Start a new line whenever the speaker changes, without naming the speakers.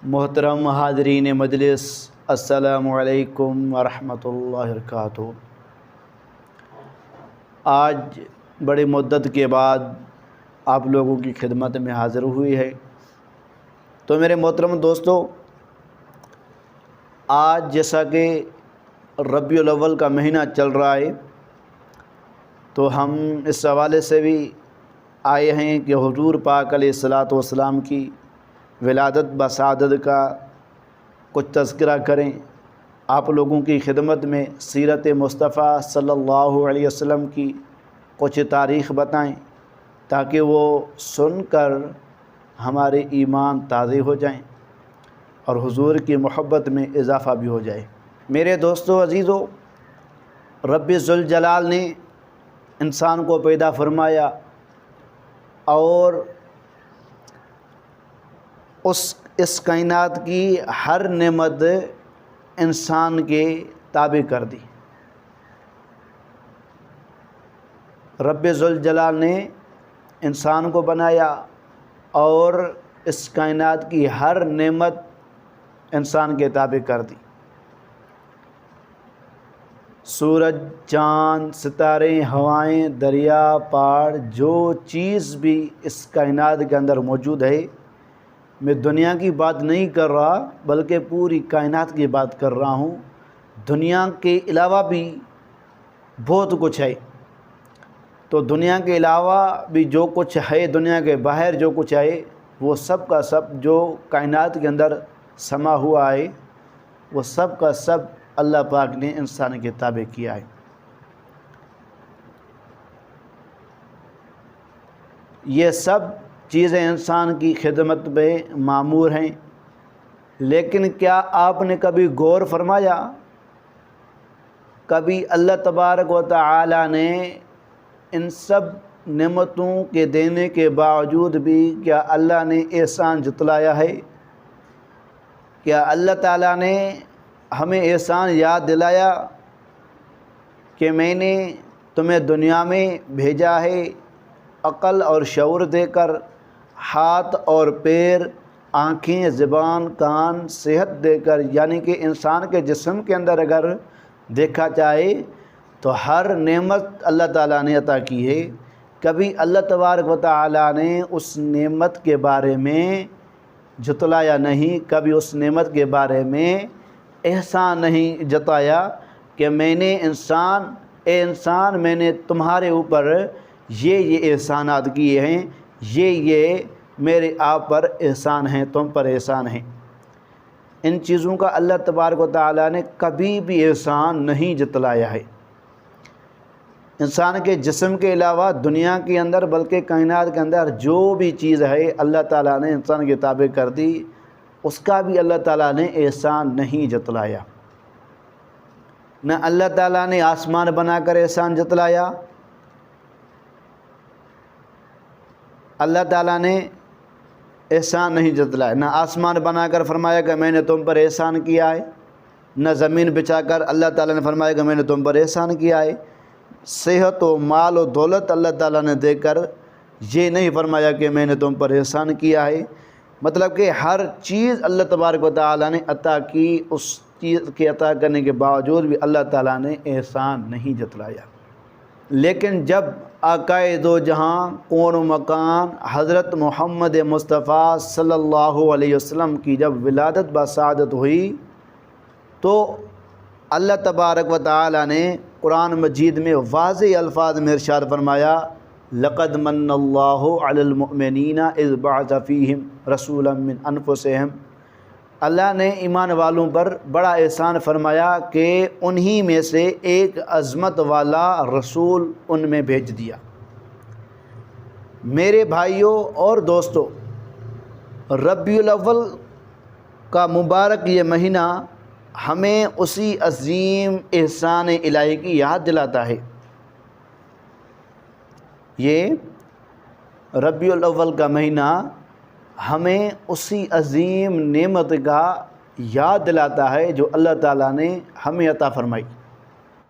محترم حاضرین مجلس، السلام علیکم ورحمۃ اللہ وبرکاتہ۔ آج بڑی مدت کے بعد آپ لوگوں کی خدمت میں حاضر ہوئی ہے۔ تو میرے محترم دوستو، آج جیسا کہ ربیع الاول کا مہینہ چل رہا ہے، تو ہم اس حوالے سے بھی آئے ہیں کہ حضور پاک علیہ الصلاۃ والسلام کی ولادت بسعادت کا کچھ تذکرہ کریں، آپ لوگوں کی خدمت میں سیرت مصطفیٰ صلی اللہ علیہ وسلم کی کچھ تاریخ بتائیں، تاکہ وہ سن کر ہمارے ایمان تازے ہو جائیں اور حضور کی محبت میں اضافہ بھی ہو جائے۔ میرے دوستو عزیزو، رب ذوالجلال نے انسان کو پیدا فرمایا اور اس کائنات کی ہر نعمت انسان کے تابع کر دی۔ رب ذوالجلال نے انسان کو بنایا اور اس کائنات کی ہر نعمت انسان کے تابع کر دی۔ سورج، چاند، ستارے، ہوائیں، دریا، پہاڑ، جو چیز بھی اس کائنات کے اندر موجود ہے، میں دنیا کی بات نہیں کر رہا بلکہ پوری کائنات کی بات کر رہا ہوں۔ دنیا کے علاوہ بھی بہت کچھ ہے، تو دنیا کے علاوہ بھی جو کچھ ہے، دنیا کے باہر جو کچھ ہے، وہ سب کا سب جو کائنات کے اندر سما ہوا ہے، وہ سب کا سب اللہ پاک نے انسان کے تابع کیا ہے۔ یہ سب چیزیں انسان کی خدمت میں مامور ہیں، لیکن کیا آپ نے کبھی غور فرمایا، کبھی اللہ تبارک و تعالی نے ان سب نعمتوں کے دینے کے باوجود بھی کیا اللہ نے احسان جتلایا ہے؟ کیا اللہ تعالیٰ نے ہمیں احسان یاد دلایا کہ میں نے تمہیں دنیا میں بھیجا ہے عقل اور شعور دے کر، ہاتھ اور پیر، آنکھیں، زبان، کان، صحت دے کر، یعنی کہ انسان کے جسم کے اندر اگر دیکھا جائے تو ہر نعمت اللہ تعالیٰ نے عطا کی ہے۔ کبھی اللہ تبارک و تعالیٰ نے اس نعمت کے بارے میں جتلایا نہیں، کبھی اس نعمت کے بارے میں احسان نہیں جتایا کہ میں نے اے انسان میں نے تمہارے اوپر یہ احسانات کیے ہیں، یہ میرے آپ پر احسان ہیں، تم پر احسان ہیں۔ ان چیزوں کا اللہ تبارک و تعالیٰ نے کبھی بھی احسان نہیں جتلایا ہے۔ انسان کے جسم کے علاوہ دنیا کے اندر بلکہ کائنات کے اندر جو بھی چیز ہے اللہ تعالیٰ نے انسان کے تابع کر دی، اس کا بھی اللہ تعالیٰ نے احسان نہیں جتلایا۔ نہ اللہ تعالیٰ نے آسمان بنا کر احسان جتلایا، اللہ تعالیٰ نے احسان نہیں جتلایا۔ نہ آسمان بنا کر فرمایا کہ میں نے تم پر احسان کیا ہے، نہ زمین بچھا کر اللہ تعالیٰ نے فرمایا کہ میں نے تم پر احسان کیا ہے۔ صحت و مال و دولت اللہ تعالیٰ نے دے کر یہ نہیں فرمایا کہ میں نے تم پر احسان کیا ہے۔ مطلب کہ ہر چیز اللہ تبارک و تعالیٰ نے عطا کی، اس چیز کے عطا کرنے کے باوجود بھی اللہ تعالیٰ نے احسان نہیں جتلایا۔ لیکن جب آقائے دو جہاں کون و مکان حضرت محمد مصطفیٰ صلی اللہ علیہ وسلم کی جب ولادت بسعادت ہوئی، تو اللہ تبارک و تعالیٰ نے قرآن مجید میں واضح الفاظ میں ارشاد فرمایا، لقد من اللہ علی المؤمنین اذ بعث فیہم رسولا من انفسہم۔ اللہ نے ایمان والوں پر بڑا احسان فرمایا کہ انہی میں سے ایک عظمت والا رسول ان میں بھیج دیا۔ میرے بھائیوں اور دوستو، ربیع الاول کا مبارک یہ مہینہ ہمیں اسی عظیم احسان الہی کی یاد دلاتا ہے۔ یہ ربیع الاول کا مہینہ ہمیں اسی عظیم نعمت کا یاد دلاتا ہے جو اللہ تعالیٰ نے ہمیں عطا فرمائی۔